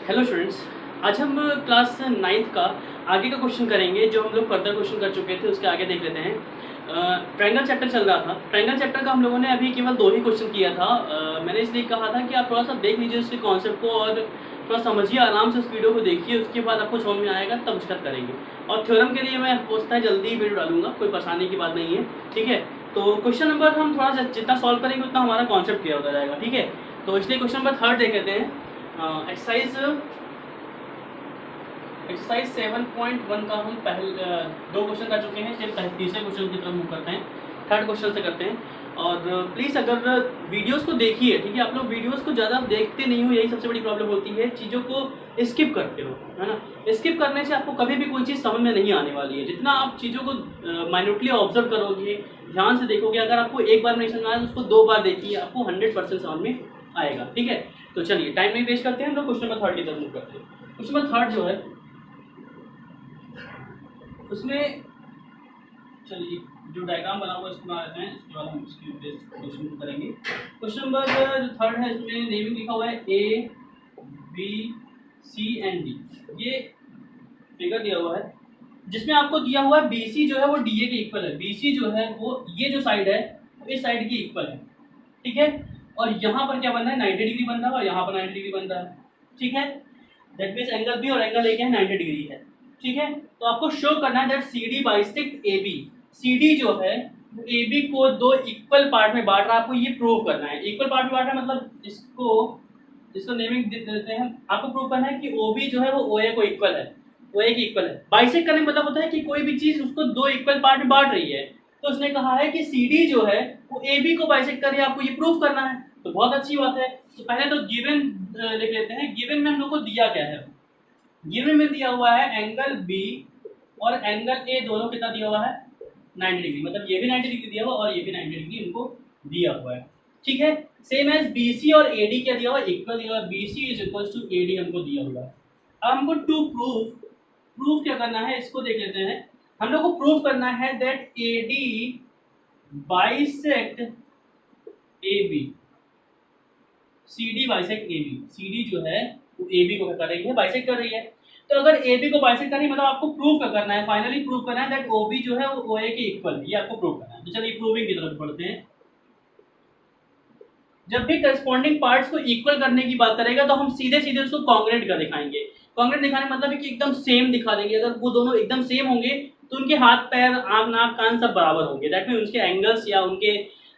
Hello students, आज हम class 9th का आगे का क्वेश्चन करेंगे जो हम लोग फर्दर क्वेश्चन कर चुके थे। उसके आगे देख लेते हैं। ट्रायंगल चैप्टर चल रहा था। ट्रायंगल चैप्टर का हम लोगों ने अभी केवल 2 ही क्वेश्चन किया था। मैंने इसलिए कहा था कि आप थोड़ा सा देख लीजिए उसके कॉन्सेप्ट को और थोड़ा समझिए, आराम से उस वीडियो को देखिए, उसके बाद आपको समझ में आएगा तब स्टार्ट करेंगे। और थ्योरम के लिए मैं हो सकता है जल्दी ही वीडियो डालूंगा, कोई परेशानी की बात नहीं है, ठीक है। तो क्वेश्चन नंबर हम थोड़ा सा जितना सॉल्व करेंगे उतना हमारा कॉन्सेप्ट क्लियर होता जाएगा, ठीक है। तो इसलिए क्वेश्चन नंबर 3 देख लेते हैं। एक्सरसाइज 7.1 का हम पहले 2 क्वेश्चन कर चुके हैं। सिर्फ तीसरे क्वेश्चन की तरफ मूव करते हैं, थर्ड क्वेश्चन से करते हैं। और प्लीज़ अगर वीडियोस को देखिए, ठीक है। आप लोग वीडियोस को ज़्यादा देखते नहीं हो, यही सबसे बड़ी प्रॉब्लम होती है। चीज़ों को स्किप करते हो, है ना। स्किप करने से आपको कभी भी कोई चीज़ समझ में नहीं आने वाली है। जितना आप चीज़ों को माइन्यूटली ऑब्जर्व करोगे, ध्यान से देखोगे, अगर आपको एक बार में नहीं समझ आया तो उसको 2 बार देखिए, आपको 100% समझ में आएगा, ठीक है। तो चलिए टाइम नहीं वेस्ट करते हैं, हम लोग क्वेश्चन नंबर 3 की तरफ मूव करते हैं। क्वेश्चन नंबर 3 जो है उसमें चलिए जो डायग्राम बना हुआ है इसको बना लेते हैं, इसके बाद हम इसके बेस क्वेश्चन को करेंगे। क्वेश्चन नंबर जो 3 है इसमें नेमिंग लिखा हुआ है A, B, C and D। ये फिगर दिया हुआ है जिसमें आपको दिया हुआ है BC जो है वो DA के इक्वल है। BC जो है वो ये जो साइड है वो इस साइड की इक्वल है, ठीक है। और यहाँ पर क्या बन रहा है, 90 डिग्री बन रहा है और यहाँ पर 90 डिग्री बन रहा है, ठीक है। दैट मीन्स एंगल B और एंगल A क्या है, 90 डिग्री है, ठीक है। तो आपको शो करना है that CD bisect AB। CD जो है वो AB को 2 इक्वल पार्ट में बांट रहा है, आपको ये प्रूव करना है। इक्वल पार्ट में बांट रहा है मतलब इसको नेमिंग देते हैं। आपको प्रूव करना है कि OB जो है वो OA को इक्वल है, OA की इक्वल है। बाइसेक्ट करने का मतलब होता है कि कोई भी चीज उसको 2 इक्वल पार्ट में बांट रही है। तो उसने कहा है कि CD जो है वो AB को बाइसेक्ट कर रही है, आपको ये प्रूव करना है। तो बहुत अच्छी बात है। तो पहले तो गिवन लिख लेते हैं। गिवन में हम लोग को दिया क्या है, गिवन में दिया हुआ है एंगल B और एंगल A दोनों कितना दिया हुआ है, 90 डिग्री। मतलब ये भी 90 डिग्री दिया हुआ और ये भी 90 डिग्री इनको दिया हुआ है, ठीक है। सेम एज BC और AD क्या दिया हुआ है, इक्वल दिया हुआ है। BC is equal to AD हमको दिया हुआ है। अब हमको टू प्रूफ क्या करना है, इसको देख लेते हैं। हम लोग को प्रूफ करना है that AD bisect AB, CD bisect AB। CD जो है वो AB को क्या कर रही है, बाइसेक्ट कर रही है। तो अगर AB को बाइसेक्ट करनी मतलब आपको प्रूफ क्या करना है, फाइनली प्रूफ करना है दैट OB जो है वो OA के इक्वल है, ये आपको प्रूफ करना है। तो चलिए प्रूविंग की तरफ बढ़ते हैं। जब भी करस्पॉन्डिंग पार्ट्स को इक्वल करने की बात करेगा तो हम सीधे सीधे उसको कॉन्ग्रेंट कर दिखाएंगे। कॉन्ग्रेंट दिखाने मतलब है कि एकदम सेम दिखा देंगे। अगर वो दोनों एकदम सेम होंगे तो उनके हाथ पैर आंख नाक कान सब बराबर होंगे। दैट मीन उनके एंगल्स या उनके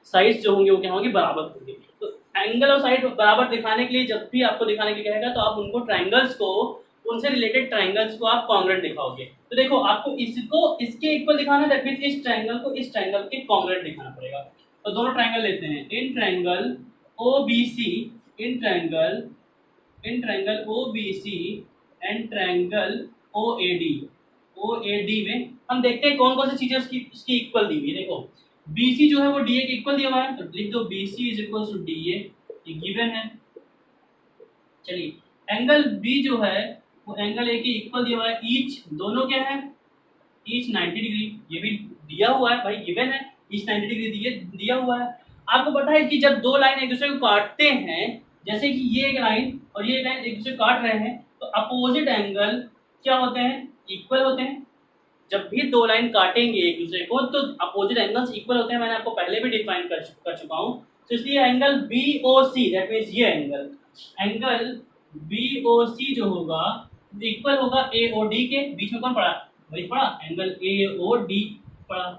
साइड्स जो होंगे वो क्या होंगे, बराबर होंगे। तो एंगल और साइड बराबर दिखाने के लिए जब भी आपको दिखाने के लिए कहेगा तो आप उनको ट्राइंगल्स को, उनसे रिलेटेड ट्राइंगल्स को आप कॉन्ग्रेंट दिखाओगे। तो देखो आपको इसको इसके इक्वल दिखाना है, दैट मींस इस ट्राइंगल को इस ट्राइंगल के कॉन्ग्रेंट दिखाना पड़ेगा। तो दोनों ट्राइंगल लेते हैं। In triangle OBC, in triangle OBC and triangle OAD में हम देखते हैं कौन कौन सी चीजें उसकी इक्वल दी हुई है। देखो BC जो है वो DA के इक्वल दिया हुआ है, तो लिख दो BC is equal to DA, ये गिवन है। चलिए एंगल B जो है वो एंगल A के इक्वल दिया हुआ है। ईच दोनों क्या है, ईच 90 डिग्री, ये भी दिया हुआ है भाई, गिवन है। ईच 90 डिग्री दिया हुआ है। आपको पता है कि जब 2 लाइन एक दूसरे को काटते हैं, जैसे कि ये एक लाइन और ये एक लाइन एक दूसरे को काट रहे हैं, तो अपोजिट एंगल क्या होते हैं, इक्वल होते हैं। जब भी 2 लाइन काटेंगे एक दूसरे को तो अपोजिट एंगल्स इक्वल होते हैं। मैंने आपको पहले भी डिफाइन कर चुका हूँ। तो इसलिए एंगल BOC, दैट मीन्स ये एंगल BOC जो होगा इक्वल होगा AOD के। बीच में कौन पड़ा, वही पड़ा, एंगल AOD पड़ा,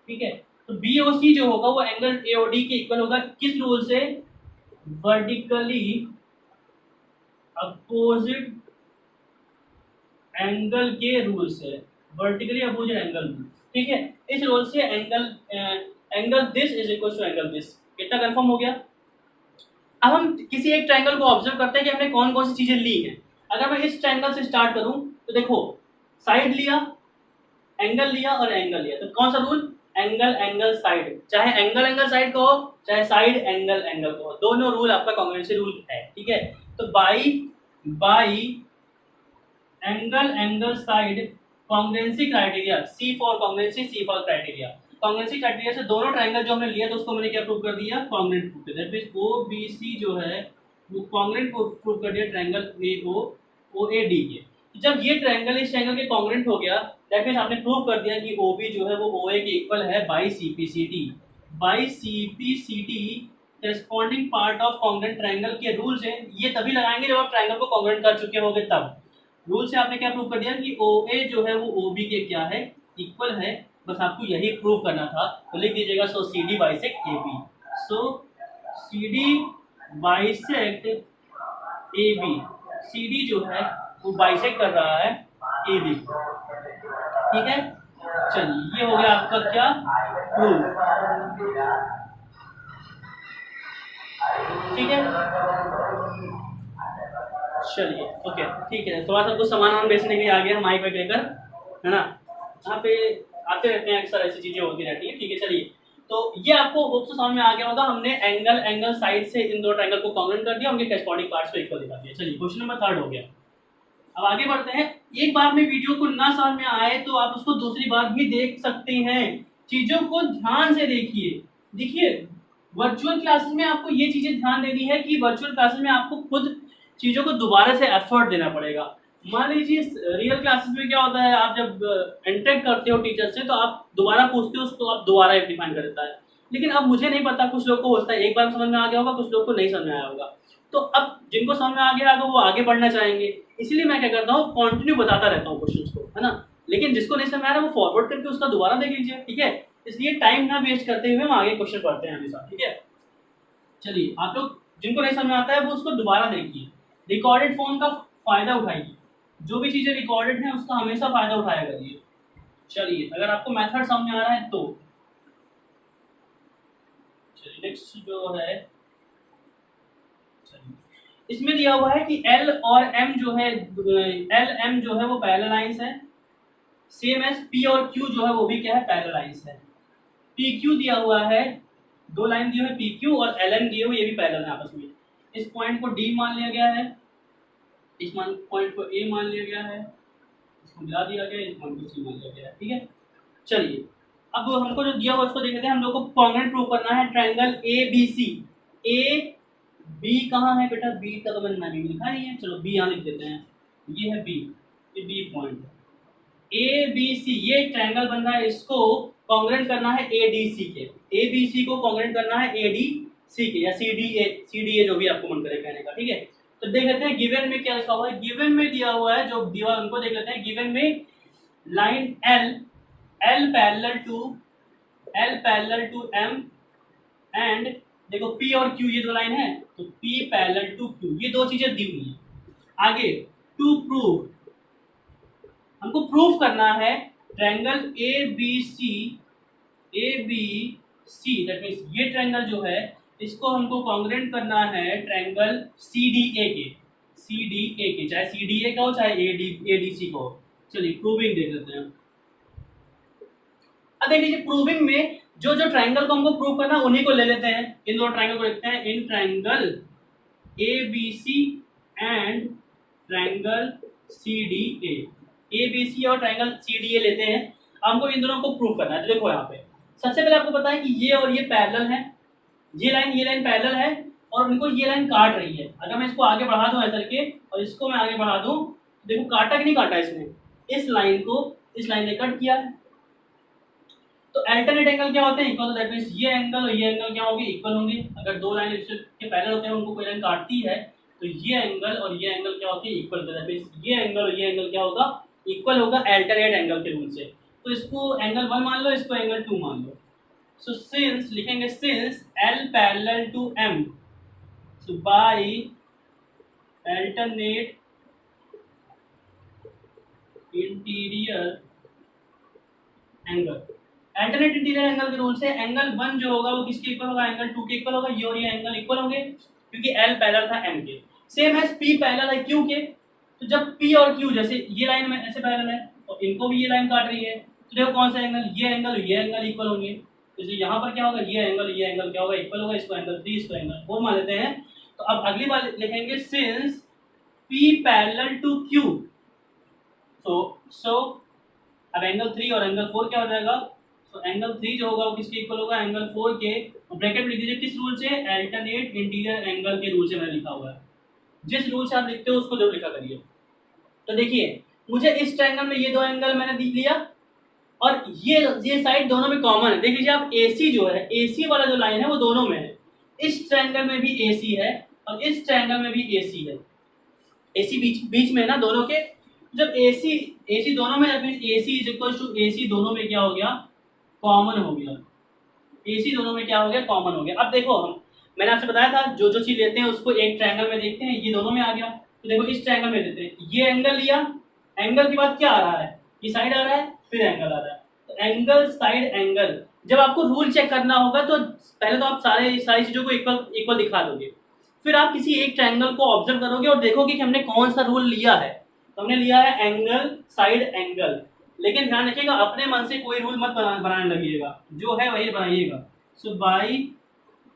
ठीक है। तो BOC जो होगा वो एंगल AOD के इक्वल होगा। किस रूल से, वर्टिकली अपोजिट एंगल के रूल से, वर्टिकली अपोजिट एंगल, ठीक है। इस रूल से angle this is equal to angle this. कितना कंफर्म हो गया। अब हम किसी एक ट्रायंगल को ऑब्जर्व करते हैं कि हमने कौन कौन सी चीजें ली हैं। अगर मैं इस ट्रायंगल से स्टार्ट करूं तो देखो साइड लिया, एंगल लिया और एंगल लिया। तो कौन सा रूल, एंगल साइड। चाहे एंगल साइड कहो चाहे साइड एंगल कहो, दोनों रूल आपका कॉन्ग्रुएंसी रूल है, ठीक है। तो by angle side congruency criteria, C for congruency, C for criteria. Congruency criteria से दोनों ट्रायंगल जो हमने लिया तो उसको मैंने क्या प्रूव कर दिया, कॉन्ग्रुएंट प्रूव कर दिया। दैट मींस OBC जो है वो कॉन्ग्रुएंट प्रूव कर दिया triangle AOD O A D के। जब ये ट्रायंगल इस ट्रायंगल के कॉन्ग्रुएंट हो गया, दैट मींस आपने प्रूव कर दिया कि ओ बी जो है वो ओ ए के इक्वल है by C P C T. By C P C T corresponding part of congruent triangle के रूल्स है, ये तभी लगाएंगे जब आप ट्रायंगल को कॉन्ग्रुएंट कर चुके होगे तब। रूल से आपने क्या प्रूव कर दिया कि ओ ए जो है वो ओ बी के क्या है, इक्वल है। बस आपको यही प्रूव करना था, तो लिख दीजिएगा so C D bisect A B. So C D bisect A B, C D जो है वो बाइसेक्ट कर रहा है ए बी, ठीक है। चलिए ये हो गया आपका क्या प्रूफ, ठीक है। चलिए ओके ठीक है, थोड़ा सा कुछ सामान बेचने के लिए आ गया माइक वाइक लेकर, है ना। यहाँ पे आते रहते हैं, अक्सर ऐसी चीजें होती रहती है, ठीक है। चलिए तो ये आपको होप से समझ में आ गया होगा, हमने एंगल साइड से इन दो ट्रायंगल को कॉन्ग्रुएंट कर दिया, उनके कॉरेस्पॉन्डिंग पार्ट्स को इक्वल दिखा दिया। चलिए क्वेश्चन नंबर 3 हो गया। अब आगे बढ़ते हैं। एक बार में वीडियो को ना समझ में आए तो आप उसको दूसरी बार भी देख सकते हैं, चीजों को ध्यान से देखिए। देखिए वर्चुअल क्लासेस में आपको ये चीजें ध्यान देनी है कि वर्चुअल क्लासेस में आपको खुद चीजों को दोबारा से एफर्ट देना पड़ेगा। मान लीजिए रियल क्लासेस में क्या होता है, आप जब इंटरेक्ट करते हो टीचर से तो आप दोबारा पूछते हो उसको, आप दोबारा डिफाइन कर देता है। लेकिन अब मुझे नहीं पता, कुछ लोग को होता है एक बार समझ में आ गया होगा, कुछ लोग को नहीं समझ में आया होगा। तो अब जिनको समझ में आ गया होगा वो आगे बढ़ना चाहेंगे, इसलिए मैं क्या करता हूँ कंटिन्यू बताता रहता हूँ क्वेश्चंस को, है ना। लेकिन जिसको नहीं समझ आ रहा वो फॉरवर्ड करके उसका दोबारा देख लीजिए, ठीक है। इसलिए टाइम ना वेस्ट करते हुए हम आगे क्वेश्चन पढ़ते हैं हमेशा, ठीक है। चलिए आप लोग जिनको नहीं समझ में आता है वो उसको दोबारा देखिए, रिकॉर्डेड फॉर्म का फायदा उठाइए, जो भी चीजें रिकॉर्डेड हैं उसका हमेशा फायदा उठाया करिए। चलिए अगर आपको मेथड समझ में आ रहा है तो चलिए नेक्स्ट जो है, इसमें दिया हुआ है कि L और M जो है, L M जो है वो पैरेलल लाइंस है, सेम एज P और Q जो है वो भी क्या है, पैरेलल लाइंस है। PQ दिया हुआ है, दो लाइन दिए हुए PQ और LN दिए हुए, ये भी पैरेलल है आपस में। इस पॉइंट को D मान लिया गया है, इस पॉइंट को A मान लिया गया है, इसको मिला दिया गया, इस पॉइंट को C मान लिया गया है, ठीक है। चलिए अब हमको जो दिया हुआ उसको देखते हैं। हम लोग को कॉन्ग्रुएंट प्रूव करना है ट्रायंगल ABC। A बी कहाँ है बेटा, बी का तो मैंने भी लिखा नहीं है, चलो बी यहाँ लिख देते हैं, ये है बी, ये बी पॉइंट है। ए बी सी ये ट्रायंगल बन रहा है, इसको कॉन्ग्रुएंट करना है ए डी सी के, ए बी सी को कॉन्ग्रुएंट करना है ए डी सी के या सी डी ए जो भी आपको मन करे कहने का, ठीक है। तो देख लेते हैं गिवन में क्या लिखा हुआ है। गिवन में दिया हुआ है जो दिया उनको देख लेते हैं। गिवन में line L parallel to M and देखो P और Q ये दो लाइन है, तो P पैरेलल टू Q, ये दो चीजें दी हुई है। आगे टू प्रूव, हमको प्रूव करना है ट्रायंगल ABC दैट मींस ये ट्रायंगल जो है इसको हमको कॉन्ग्रुएंट करना है ट्रायंगल CDA के, चाहे CDA का हो चाहे ADC का हो। चलिए प्रूविंग देख लेते हैं। अब देख लीजिए प्रूविंग में जो ट्रायंगल को हमको प्रूव करना है उन्हीं को ले लेते हैं। इन दो ट्रायंगल को लिखते हैं, in triangle ABC and triangle CDA। ABC और ट्रायंगल CDA लेते हैं, हमको इन दोनों को प्रूव करना है। देखो यहाँ पे सबसे पहले आपको पता है कि ये और ये पैरेलल है, ये लाइन पैरेलल है और उनको ये लाइन काट रही है। अगर मैं इसको आगे बढ़ा दूं ऐसा करके और इसको मैं आगे बढ़ा दूं, देखो काटा कि नहीं काटा इसने, इस लाइन को इस लाइन ने कट किया है। तो अल्टरनेट एंगल क्या होते हैं, इक्वल, तो दैट मींस ये एंगल और ये एंगल क्या होंगे, इक्वल होंगे। अगर दो लाइन के पैरेलल होते हैं उनको कोई लाइन काटती है तो ये एंगल और ये एंगल क्या होते हैं, इक्वल होते हैं। दैट मींस ये एंगल और ये एंगल क्या होगा, इक्वल होगा अल्टरनेट एंगल के रूल से। तो इसको एंगल 1 मान लो, इसको एंगल 2 मान लो। सो सिंस लिखेंगे since L parallel to M, so by alternate interior angle, alternate interior angle के रूल से एंगल 1 जो होगा वो किसके इक्वल होगा, एंगल 2 के इक्वल होगा। ये और ये एंगल इक्वल होंगे क्योंकि L पैरेलल था M के। सेम एज P पैरेलल है Q के, तो जब P और Q जैसे ये लाइन में ऐसे पैरेलल है और इनको भी ये लाइन काट रही है, तो देखो कौन सा एंगल, ये एंगल इक्वल होंगे। तो यहाँ पर क्या होगा, ये एंगल क्या होगा, इक्वल होगा। इसको एंगल 3 इसको एंगल 4 मान लेते हैं। तो अब अगली बार लिखेंगे since P parallel to Q, so अब एंगल 3 और एंगल 4 क्या हो जाएगा, तो एंगल 3 जो होगा वो किसके इक्वल होगा, एंगल 4 के। तो ब्रैकेट में लिख दीजिए किस रूल से, अल्टरनेट इंटीरियर एंगल के रूल से मैंने लिखा हुआ है। जिस रूल से आप लिखते हो उसको जरूर लिखा करिए। तो देखिए मुझे इस ट्रायंगल में ये दो एंगल मैंने देख लिया और ये साइड दोनों में कॉमन है। देख लीजिए आप, AC जो है, AC वाला जो लाइन है वो दोनों में है। इस ट्रायंगल में भी AC है और इस ट्रायंगल में भी AC है। AC बीच बीच में है ना दोनों के। जब AC दोनों में है, AC is equal to AC दोनों में क्या हो गया, कॉमन हो गया। AC दोनों में क्या हो गया, कॉमन हो गया। अब देखो मैंने आपसे बताया था जो जो चीज लेते हैं उसको एक ट्रायंगल में देखते हैं, ये दोनों में आ गया। तो देखो इस ट्रायंगल में देते हैं, ये एंगल लिया, एंगल के बाद क्या आ रहा है, ये साइड आ रहा है, फिर एंगल आ रहा है। तो एंगल साइड एंगल, जब आपको रूल चेक करना होगा तो पहले तो आप सारी चीजों को इक्वल इक्वल दिखा दोगे, फिर आप किसी एक ट्रायंगल को ऑब्जर्व करोगे और देखोगे कि हमने कौन सा रूल लिया है। तो हमने लिया है एंगल साइड एंगल, लेकिन ध्यान रखिएगा अपने मन से कोई रूल मत बनाने लगिएगा, जो है वही बनाइएगा। So by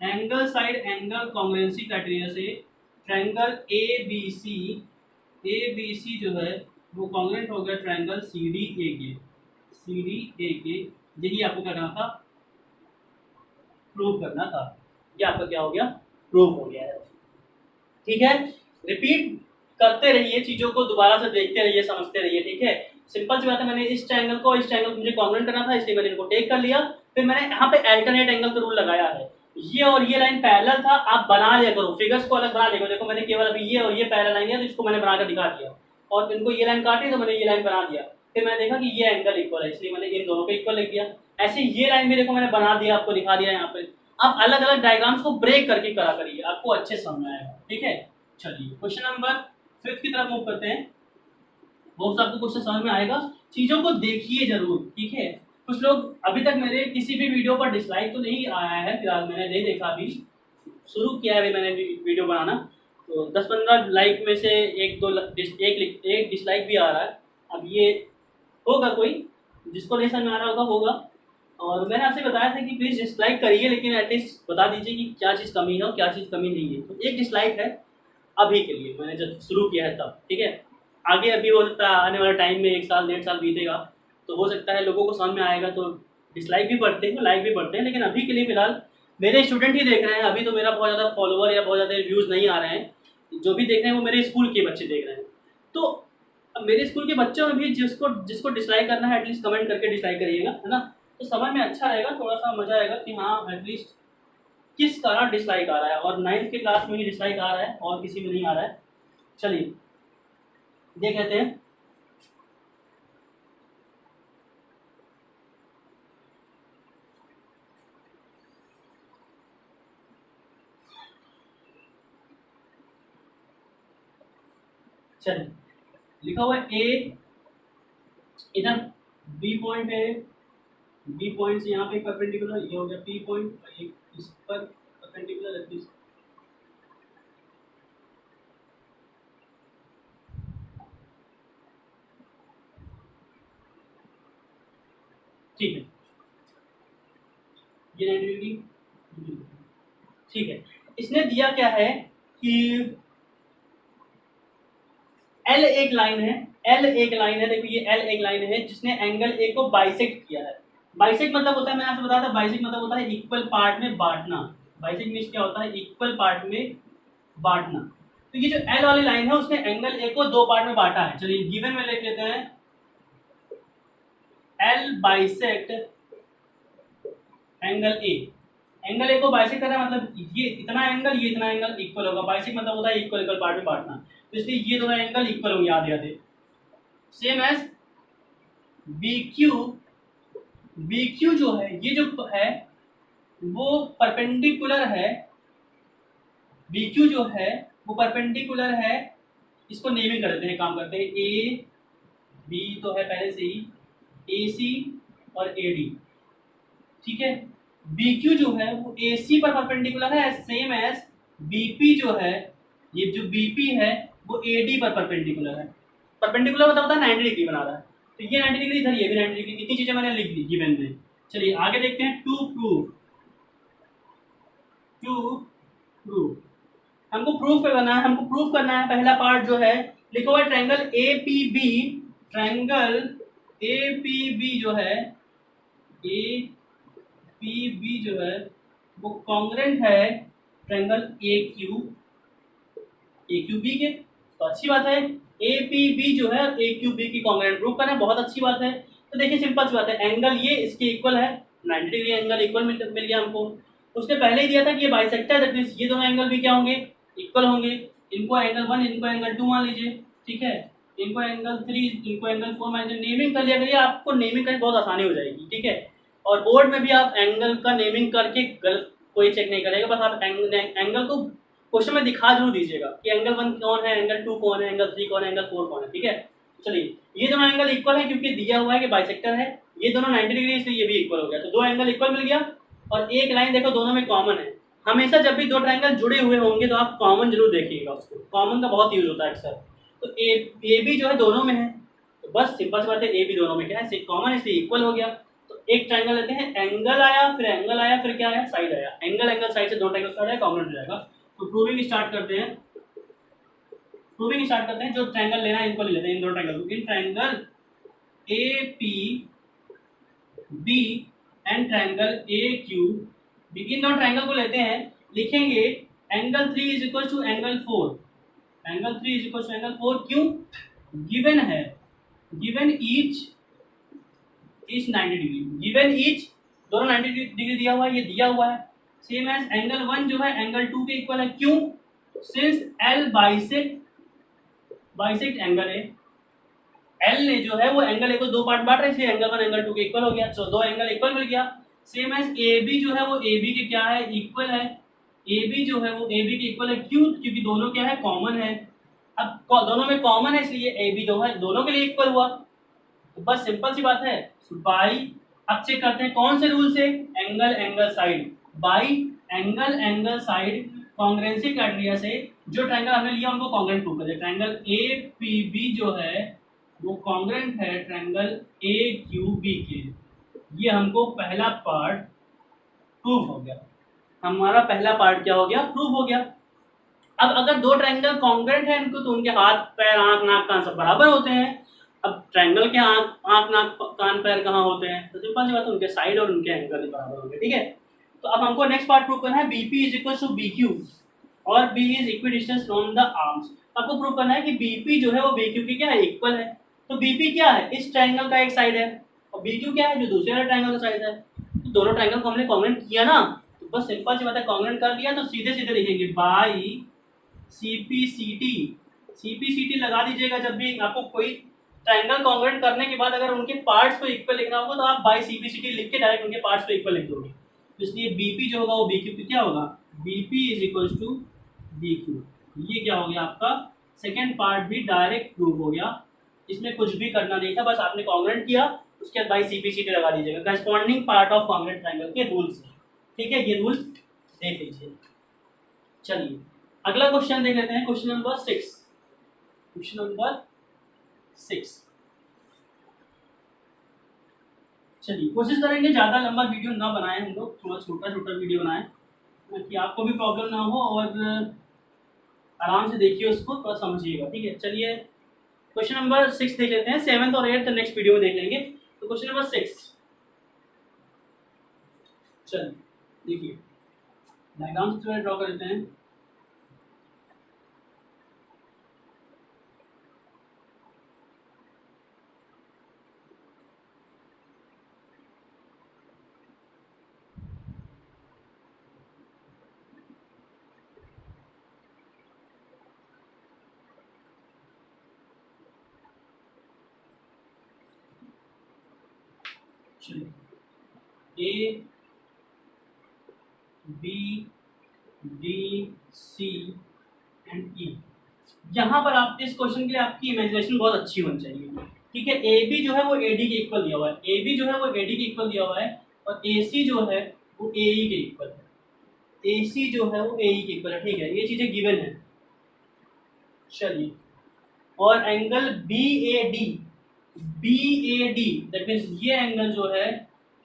angle side angle congruency criteria से ट्रायंगल ए बी सी जो है वो कॉन्ग्रुएंट हो गया ट्रायंगल सी डी ए के। यही आपको क्या करना था, प्रूव करना था। ये आपका क्या हो गया, प्रूव हो गया है। ठीक है, रिपीट करते रहिए चीजों को, दोबारा से देखते रहिए, समझते रहिए। ठीक है, सिंपल सी बात है, मैंने इस ट्रायंगल को मुझे कॉन्ग्रुएंट करना था इसलिए मैंने इनको टेक कर लिया। फिर मैंने यहाँ पे अल्टरनेट एंगल का रूल लगाया है, ये और ये लाइन पैरेलल था, आप बना लिया करो, फिगर्स को अलग बना लिया करो। देखो मैंने केवल अभी ये और ये पैरेलल लाइन है तो इसको मैंने बनाकर दिखा दिया, और इनको ये लाइन काटी तो मैंने ये लाइन बना दिया। फिर मैंने देखा कि ये एंगल इक्वल है इसलिए मैंने इन दोनों को इक्वल लिख दिया। ऐसे ये लाइन भी देखो मैंने बना दिया, आपको दिखा दिया यहाँ पे। आप अलग अलग डायग्राम्स को ब्रेक करके करा करिए, आपको अच्छे समझ में आएगा। ठीक है, चलिए क्वेश्चन नंबर 5 की तरफ मूव करते हैं। बहुत आपको क्वेश्चन समझ में आएगा, चीजों को देखिए जरूर। ठीक है, कुछ लोग अभी तक मेरे किसी भी वीडियो पर डिसलाइक तो नहीं आया है, फिलहाल मैंने नहीं देखा, अभी शुरू किया है मैंने वीडियो बनाना, तो 10-15 लाइक में से एक डिसलाइक भी आ रहा है। अब ये होगा, कोई जिसको नहीं समझ में आ रहा होगा। और मैंने आपसे बताया था कि प्लीज़ डिसलाइक करिए, लेकिन एटलीस्ट बता दीजिए कि क्या चीज़ कमी है और क्या चीज़ कमी नहीं है। तो एक डिसलाइक है अभी के लिए, मैंने जब शुरू किया है तब। ठीक है, आगे अभी हो सकता है आने वाले टाइम में 1 साल 1.5 साल बीतेगा तो हो सकता है लोगों को समझ में आएगा, तो डिसलाइक भी बढ़ते हैं, लाइक भी बढ़ते हैं। लेकिन अभी के लिए फिलहाल मेरे स्टूडेंट ही देख रहे हैं, अभी तो मेरा बहुत ज़्यादा फॉलोवर या बहुत ज़्यादा व्यूज़ नहीं आ रहे हैं। जो भी देख रहे हैं वो मेरे स्कूल के बच्चे देख रहे हैं। तो अब मेरे स्कूल के बच्चों में भी जिसको डिसलाइक करना है एटलीस्ट कमेंट करके डिसलाइक करिएगा, है ना। तो समझ में अच्छा रहेगा, थोड़ा सा मजा आएगा कि हाँ एटलीस्ट किस कारण डिसलाइक आ रहा है, और 9th के क्लास में ही डिसलाइक आ रहा है और किसी में नहीं आ रहा है। चलिए देख लेते हैं। चलिए लिखा हुआ है ए, इधर बी पॉइंट है, बी पॉइंट से यहाँ पे परपेंडिकुलर, ये हो गया पी पॉइंट, इस पर परपेंडिकुलर है। ठीक है, ये 90 डिग्री। ठीक है, इसने दिया क्या है कि L एक लाइन है, देखो ये L एक लाइन है जिसने एंगल A को बाइसेक्ट किया है। बाइसेक्ट मतलब होता है, मैंने आपसे बताया था, बाइसेक्ट मतलब होता है इक्वल पार्ट में बांटना। बाइसेक्ट मींस क्या होता है, इक्वल पार्ट में बांटना। तो ये जो L वाली लाइन है उसने एंगल A को 2 पार्ट में बांटा है। चलिए गिवन में लिख लेते हैं, L bisect angle A। Angle A को बाइसेक्ट करना मतलब ये इतना एंगल, ये इतना एंगल इक्वल होगा। बाइसेक्ट मतलब होता है इक्वल इक्वल पार्ट में बांटना, तो इसलिए ये दोनों एंगल इक्वल होंगे आधे आधे। सेम एज बी क्यू जो है, ये जो है वो परपेंडिकुलर है, बी क्यू जो है वो परपेंडिकुलर है। इसको नेमिंग कर देते हैं, काम करते हैं। ए बी तो है पहले से ही, ए सी और ए डी। ठीक है, बी क्यू जो है वो ए सी पर परपेंडिकुलर है, सेम एज बी पी जो है, ये जो बी पी है वो ए डी पर परपेंडिकुलर है। परपेंडिकुलर मतलब होता है 90 डिग्री बना रहा है, तो ये 90 डिग्री इधर, ये भी 90 डिग्री। इतनी चीजें मैंने लिख दी गिवन में। चलिए आगे देखते हैं। टू प्रूव हमको प्रूफ करना है, पहला पार्ट जो है लिखा हुआ है triangle A P B. Triangle A P B जो है, ए पी बी जो है वो कॉन्ग्रुएंट है ट्रायंगल ए क्यू बी के। तो अच्छी बात है, ए पी बी जो है ए क्यू बी की कॉन्ग्रेंट प्रूव करना है, बहुत अच्छी बात है। तो देखिए सिंपल सी बात है, एंगल ये इसके इक्वल है, 90 डिग्री एंगल इक्वल मिल गया हमको। उसने पहले ही दिया था कि ये बाइसेक्टर, दैट मींस ये दोनों एंगल भी क्या होंगे, इक्वल होंगे। इनको एंगल 1, इनको एंगल 2 मान लीजिए, ठीक है। इनको एंगल 3, इनको एंगल 4 मान लीजिए। नेमिंग कर लिया करिए, आपको नेमिंग करने बहुत आसानी हो जाएगी, ठीक है। और बोर्ड में भी आप एंगल का नेमिंग करके गलत कोई चेक नहीं करेगा, बस आप एंगल को क्वेश्चन में दिखा जरूर दीजिएगा कि एंगल 1 कौन है, एंगल 2 कौन है, एंगल 3 कौन है, एंगल 4 कौन है, ठीक है। चलिए, ये दोनों एंगल इक्वल है क्योंकि दिया हुआ है कि बाइसेक्टर है। ये दोनों 90 डिग्री, इसलिए ये भी इक्वल हो गया। तो दो एंगल इक्वल मिल गया। और एक लाइन देखो दोनों में कॉमन है। हमेशा जब भी दो ट्रायंगल जुड़े हुए होंगे तो आप कॉमन जरूर देखिएगा उसको, कॉमन का बहुत यूज होता है अक्सर। तो ए बी जो है दोनों में है, तो बस सिंपल सी बात है, ए बी दोनों में क्या है, कॉमन, इसलिए इक्वल हो गया। तो एक ट्रायंगल लेते हैं, एंगल आया, फिर एंगल आया, फिर क्या आया, साइड आया। एंगल एंगल साइड से दो ट्रायंगल स्टार्ट है, कॉमन हो जाएगा। तो प्रूविंग स्टार्ट करते हैं, जो ट्रायंगल लेना है इनको ले लेते हैं, इन दो ट्रायंगल को। In triangle A P B and triangle A Q B, इन दोनों ट्रायंगल को लेते हैं। लिखेंगे angle 3 is equal to angle 4, angle 3 is equal to angle 4। क्यों? गिवन है, given each is 90 degree, given each दोनों 90 डिग्री दिया हुआ है, ये दिया हुआ है। सेम एज एंगल 1 जो है एंगल 2 के इक्वल है। क्यों? सिंस एल बाइसेक्ट एंगल है, एल ने जो है वो एंगल ए को दो पार्ट बांट रहे, इसलिए एंगल 1 एंगल 2 के इक्वल हो गया। तो दो एंगल इक्वल मिल गया। सेम एज ए बी जो है वो ए बी के क्या है, इक्वल है। ए बी जो है वो ए बी के इक्वल है। क्यों? क्योंकि दोनों क्या है, कॉमन है। अब दोनों में कॉमन है, इसलिए ए बी दोनों के लिए इक्वल हुआ। तो बस सिंपल सी बात है, बाई, अब चेक करते हैं कौन से रूल से, angle angle side, by angle angle side कॉन्ग्रेंसी criteria से जो ट्रायंगल हमने लिया उनको कॉन्ग्रेंट प्रूव करें। ट्रायंगल ए पी बी जो है वो कॉन्ग्रेंट है ट्रायंगल ए क्यू बी के। ये हमको पहला पार्ट प्रूव हो गया, हमारा पहला पार्ट क्या हो गया, प्रूव हो गया। अब अगर दो ट्रायंगल कॉन्ग्रेंट है इनको, तो उनके हाथ पैर आंख नाक कान सब बराबर होते हैं। अब ट्रायंगल के आंख नाक कान पैर कहाँ होते हैं, तो सिंपल सी बात है, उनके साइड और उनके एंगल ही बराबर होंगे, ठीक है। तो अब हमको नेक्स्ट पार्ट प्रूव करना है, BP is equal to B Q और B is equidistance from the arms. आपको प्रूव करना है कि बीपी जो है वो बी क्यू की क्या है, इक्वल है। तो बीपी क्या है, इस ट्रायंगल का एक साइड है, और बी क्यू क्या है, जो दूसरे वाले ट्रायंगल का साइड है। तो दोनों ट्रायंगल को हमने कॉन्ग्रेंट किया ना, तो बस सिंपल सी बात है, कॉन्ग्रेंट कर दिया तो सीधे सीधे लिखेंगे बाई सीपीसीटी लगा दीजिएगा। जब भी आपको कोई ट्रायंगल कॉन्ग्रेंट करने के बाद अगर उनके पार्ट्स को इक्वल लिखना होगा तो आप बाई सीपीसीटी लिख के डायरेक्ट उनके पार्ट्स को इक्वल लिख दोगे। तो इसलिए बीपी जो होगा वो बी क्यू क्या होगा, BP is equal to B Q. ये क्या हो गया आपका सेकेंड पार्ट भी डायरेक्ट प्रूव हो गया, इसमें कुछ भी करना नहीं था, बस आपने कॉन्ग्रेंट किया, उसके बाद बाई सीपीसीटी लगा दीजिएगा corresponding part of congruent triangle के रूल्स, ठीक है। ये रूल्स देख लीजिए। चलिए अगला क्वेश्चन देख लेते हैं, क्वेश्चन नंबर 6। क्वेश्चन नंबर 6, चलिए कोशिश करेंगे ज़्यादा लंबा वीडियो ना बनाएं, हम लोग थोड़ा छोटा छोटा वीडियो बनाएं ताकि आपको भी प्रॉब्लम ना हो और आराम से देखिए उसको, थोड़ा समझिएगा, ठीक है। चलिए क्वेश्चन नंबर 6 देख लेते हैं, 7th और 8th नेक्स्ट वीडियो में देख लेंगे। तो क्वेश्चन नंबर 6, चलिए देखिए डायग्राम से ड्रॉ कर लेते हैं। A B D C and E, यहाँ पर आप इस क्वेश्चन के लिए आपकी इमेजिनेशन बहुत अच्छी होनी चाहिए, ठीक है। ए बी जो है वो ए डी के इक्वल दिया हुआ है, ए बी जो है वो ए डी के इक्वल दिया हुआ है, और ए सी जो है वो ए ई के इक्वल है, ए सी जो है वो ए ई के इक्वल है, ठीक है। ये चीज़ें गिवन है। चलिए, और angle B A D that means ये एंगल जो है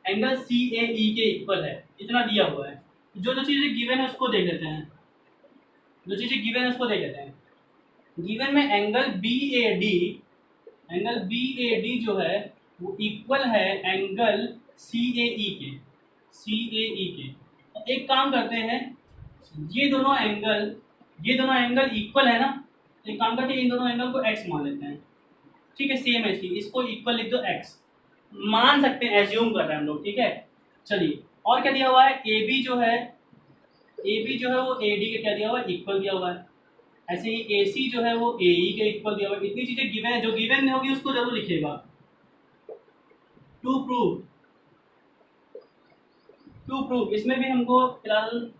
एंगल सी ए ई के इक्वल है, इतना दिया हुआ है। जो जो चीज़ें गिवन है उसको देख लेते हैं, गिवन में एंगल बी ए डी जो है वो इक्वल है एंगल सी ए ई के। तो एक काम करते हैं, ये दोनों एंगल इक्वल है ना, एक काम करते हैं, इन दोनों एंगल को एक्स मान लेते हैं, ठीक है, सेम है चीज, इसको इक्वल लिख दो एक्स, मान सकते हैं, एज्यूम कर रहे हैं हम लोग, ठीक है। चलिए और क्या दिया हुआ है, ए बी जो है वो ए डी के क्या दिया हुआ है, इक्वल दिया हुआ है। ऐसे ही ए सी जो है वो ए ई के इक्वल दिया हुआ है। इतनी चीजें गिवन है, जो गिवन होगी उसको जरूर लिखिएगा। टू प्रूव इसमें भी हमको फिलहाल,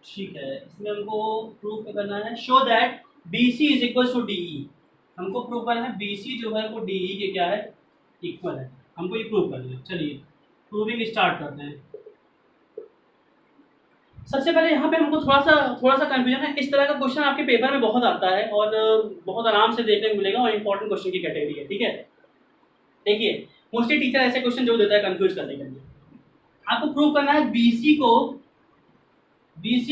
ठीक है, इसमें हमको प्रूव करना है, show that B C is equal to D E. हमको प्रूव करना है बी सी जो है वो डी ई के क्या है, इक्वल है। हमको ये प्रूव करना है। चलिए प्रूविंग स्टार्ट करते हैं। सबसे पहले यहाँ पे हमको थोड़ा सा कंफ्यूजन है। इस तरह का क्वेश्चन आपके पेपर में बहुत आता है और बहुत आराम से देखने को मिलेगा और इंपॉर्टेंट क्वेश्चन की कैटेगरी है, ठीक है। देखिए मोस्टली टीचर ऐसे क्वेश्चन जो देता है कंफ्यूज करने के लिए। आपको प्रूव करना है बीसी को डीई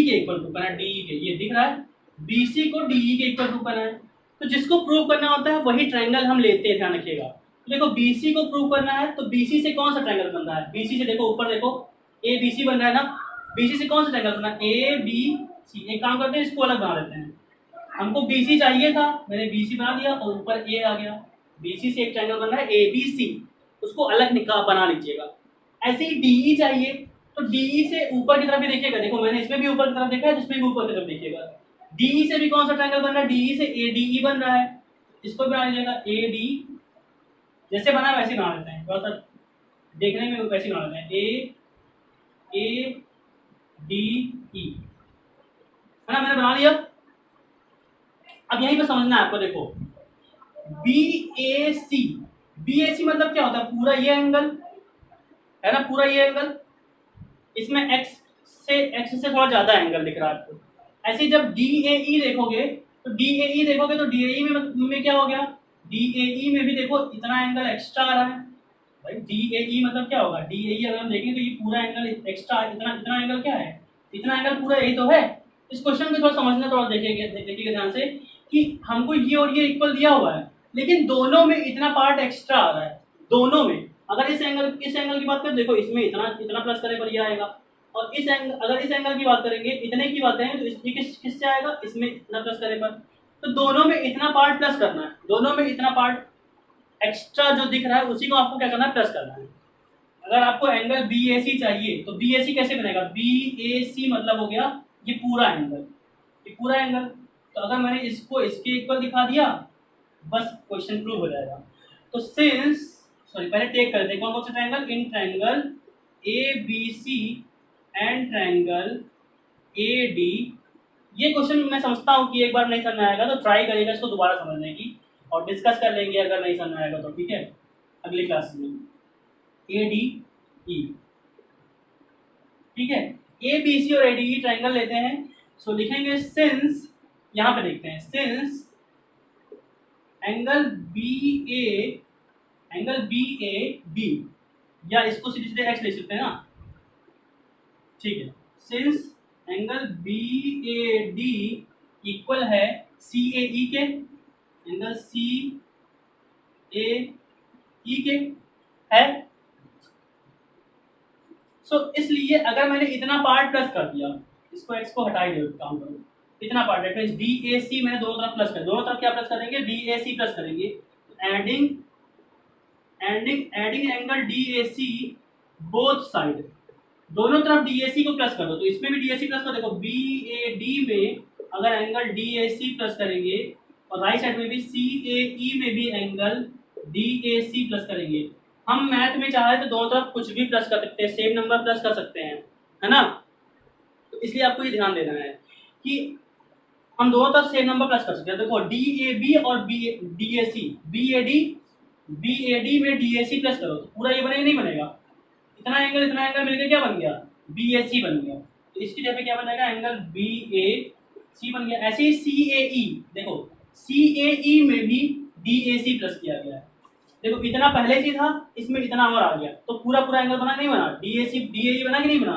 के इक्वल प्रूव करना है, डीई के, ये दिख रहा है, बीसी को डीई के इक्वल प्रूव करना है। तो जिसको प्रूव करना होता है वही ट्रायंगल हम लेते हैं, ध्यान रखिएगा। तो देखो बीसी को प्रूव करना है तो बीसी से कौन सा ट्रायंगल बन रहा है, बीसी से देखो ऊपर देखो ए बी सी बन रहा है ना, बीसी से कौन सा ट्रायंगल बना है, ए बी सी। एक काम करते हैं, इसको अलग बना लेते हैं। हमको बीसी चाहिए था, मैंने बीसी बना दिया और ऊपर ए आ गया। बीसी से एक ट्रायंगल बन रहा है ए बी सी, उसको अलग निकाह बना लीजिएगा। ऐसे ही डीई चाहिए तो डीई से ऊपर की तरफ भी देखिएगा, देखो मैंने इसमें भी ऊपर की तरफ देखा है, जिसमें भी ऊपर की तरफ देखिएगा। डीई से भी कौन सा ट्रायंगल बन रहा है, डीई से ए डी बन रहा है, इसको भी बना लीजिएगा ए डी। जैसे बना वैसे बना लेते हैं, थोड़ा सा देखने में वैसे बना लेते हैं, ए डी ई, है ना, मैंने बना लिया। अब यहीं पे समझना है आपको, देखो बी ए सी मतलब क्या होता है, पूरा ये एंगल है ना, पूरा ये एंगल, इसमें एक्स से थोड़ा ज्यादा एंगल दिख रहा है आपको। ऐसे ही जब डी ए ई देखोगे तो डी ए ई में क्या हो गया, डी ए ई में भी देखो इतना एंगल एक्स्ट्रा आ रहा है। भाई डी ए ई मतलब क्या होगा, डी ए ई अगर हम देखें तो ये पूरा एंगल एक्स्ट्रा, इतना एंगल क्या है, इतना एंगल पूरा यही तो है। इस क्वेश्चन को थोड़ा समझना, थोड़ा देखिएगा ध्यान से कि हमको ये और ये इक्वल दिया हुआ है, लेकिन दोनों में इतना पार्ट एक्स्ट्रा आ रहा है, दोनों में। अगर इस एंगल की बात करें, देखो इसमें इतना प्लस करे पर ये आएगा, और इस एंगल, अगर इस एंगल की बात करेंगे, इतने की बात करेंगे तो इसमें किससे आएगा, इसमें इतना प्लस करे पर। तो दोनों में इतना पार्ट प्लस करना है, दोनों में इतना पार्ट एक्स्ट्रा जो दिख रहा है उसी को आपको क्या करना है, प्लस करना है। अगर आपको एंगल बी ए सी चाहिए तो बी ए सी कैसे बनेगा, बी ए सी मतलब हो गया ये पूरा एंगल, ये पूरा एंगल। तो अगर मैंने इसको इसके इक्वल दिखा दिया, बस क्वेश्चन प्रूव हो जाएगा। तो सिंस, सॉरी पहले टेक करते हैं, कौन से triangle, in triangle A B C and triangle A D. ये क्वेश्चन मैं समझता हूँ कि एक बार नहीं समझ में आएगा तो ट्राई करिएगा इसको दोबारा समझने की, और डिस्कस कर लेंगे अगर नहीं समझ में आएगा तो, ठीक है, अगली क्लास में। ए डी ई, ठीक है, ए बी सी और ए डी ई ट्रायंगल लेते हैं। सो लिखेंगे सिंस, यहाँ पे देखते हैं, since angle B A B, या इसको सीधे सीधे एक्स लिख सकते हैं ना, ठीक है। Since angle B A D equal है सी ए ई के, एंगल सी ए ई के है। सो इसलिए अगर मैंने इतना पार्ट प्लस कर दिया, इसको एक्स को हटा ही दो, काम करो, इतना पार्ट है तो डी ए सी मैंने दोनों तरफ प्लस कर, दोनों तरफ क्या प्लस करेंगे, डी ए सी प्लस करेंगे। Adding angle D A C both side, दोनों तरफ डी ए सी को प्लस कर दो। तो इसमें भी डी ए सी प्लस कर, देखो बी ए डी में अगर angle D A C plus करेंगे और राइट साइड में भी सी ए ई में भी angle D A C plus करेंगे। हम मैथ में चाहे तो दोनों तरफ कुछ भी प्लस कर सकते हैं, सेम नंबर प्लस कर सकते हैं, है ना। तो इसलिए आपको ये ध्यान देना है कि हम दोनों तरफ सेम नंबर प्लस कर सकते हैं। देखो डी ए बी और D A C, B A D में डी ए सी प्लस करो तो पूरा ये बनेगा, नहीं बनेगा, इतना एंगल मिलकर क्या बन गया, बी ए सी बन गया। तो इसकी जगह क्या बनेगा, एंगल बी ए सी बन गया। ऐसे ही सी ए ई, देखो सी ए ई में भी डी ए सी प्लस किया गया है, देखो इतना पहले से था, इसमें इतना और आ गया, तो पूरा एंगल बना, नहीं बना, D A C D A ई बना कि नहीं बना।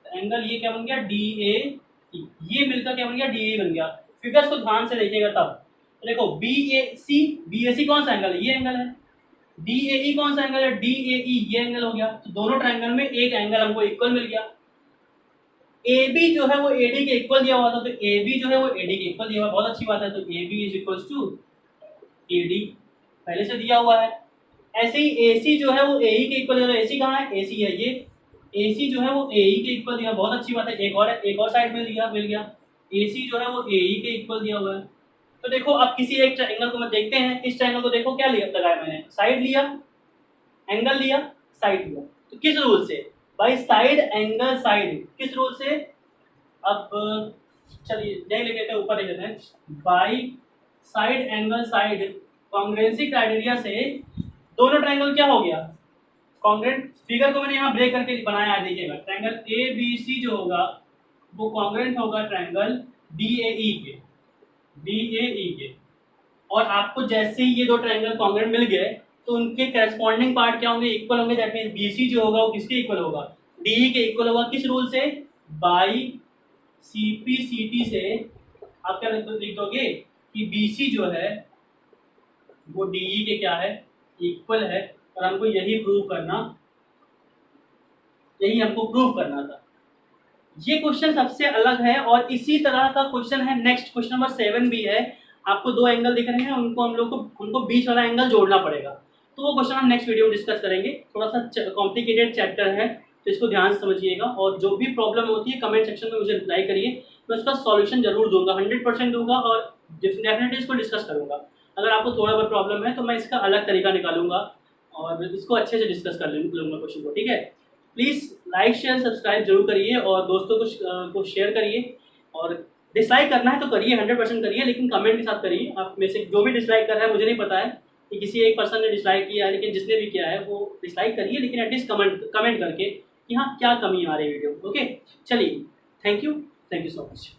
तो एंगल ये क्या बन गया, डी ए ई, ये मिलकर क्या बन गया, डी ए बन गया। फिगर्स को ध्यान से देखिएगा तब। तो देखो बी ए सी कौन सा एंगल है, ये एंगल है। डी ए ई कौन सा एंगल है, डी ए ई, ये एंगल हो गया। तो दोनों ट्रायंगल में एक एंगल हमको इक्वल मिल गया। ए बी जो है वो ए डी के इक्वल दिया हुआ था, तो ए बी जो है वो ए डी के इक्वल दिया हुआ है, बहुत अच्छी बात है। तो A B is equals to A D पहले से दिया हुआ है। ऐसे ही ए सी जो है वो ए ई के इक्वल दिया हुआ है। ए सी कहाँ है? ए सी है ये। ए सी जो है वो ए ई के इक्वल दिया, बहुत अच्छी बात है। एक और साइड मिल गया। ए सी जो है वो ए ई के इक्वल दिया हुआ है। तो देखो अब किसी एक ट्रायंगल को मैं देखते हैं, इस ट्रायंगल को देखो क्या लिया लगाया मैंने, साइड लिया, एंगल लिया, साइड लिया। तो किस रूल से भाई? साइड एंगल साइड, किस रूल से? अब चलिए नहीं लिख लेते हैं, ऊपर लिख लेते हैं। By side angle side congruency criteria से दोनों ट्रायंगल क्या हो गया? कॉन्ग्रुएंट। फिगर को मैंने यहाँ ब्रेक करके बनाया है, देखिएगा। ट्रायंगल ए बी सी जो होगा वो कॉन्ग्रुएंट होगा ट्रायंगल बी ए ई के। और आपको जैसे ही ये दो ट्रायंगल कॉन्ग्रुएंट मिल गए तो उनके करस्पॉन्डिंग पार्ट क्या होंगे? इक्वल होंगे। दैट मींस बीसी जो होगा वो किसके इक्वल होगा? डीई के इक्वल होगा। किस रूल से? बाई सीपी सीटी से आप क्या लिख दोगे कि बीसी जो है वो डीई के क्या है? इक्वल है। और हमको यही हमको प्रूव करना था। ये क्वेश्चन सबसे अलग है और इसी तरह का क्वेश्चन है नेक्स्ट, क्वेश्चन नंबर 7 भी है। आपको दो एंगल दिख रहे हैं, उनको बीच वाला एंगल जोड़ना पड़ेगा। तो वो क्वेश्चन हम नेक्स्ट वीडियो में डिस्कस करेंगे। थोड़ा सा कॉम्प्लिकेटेड चैप्टर है, तो इसको ध्यान से समझिएगा। और जो भी प्रॉब्लम होती है कमेंट सेक्शन में मुझे रिप्लाई करिए, मैं उसका सॉल्यूशन जरूर दूंगा, 100% दूंगा और डेफिनेटली इसको डिस्कस करूँगा। अगर आपको थोड़ा बहुत प्रॉब्लम है तो मैं इसका अलग तरीका निकालूंगा और इसको अच्छे से डिस्कस कर लूँगा क्वेश्चन को, ठीक है। प्लीज़ लाइक शेयर सब्सक्राइब जरूर करिए और दोस्तों को शेयर करिए। और डिसलाइक करना है तो करिए, 100% करिए, लेकिन कमेंट के साथ करिए। आप में से जो भी डिसलाइक कर रहा है, मुझे नहीं पता है कि किसी एक पर्सन ने डिसलाइक किया है, लेकिन जिसने भी किया है वो डिसलाइक करिए, लेकिन एटलीस्ट कमेंट करके कि हाँ क्या कमी आ रही है वीडियो। ओके, चलिए, थैंक यू सो मच।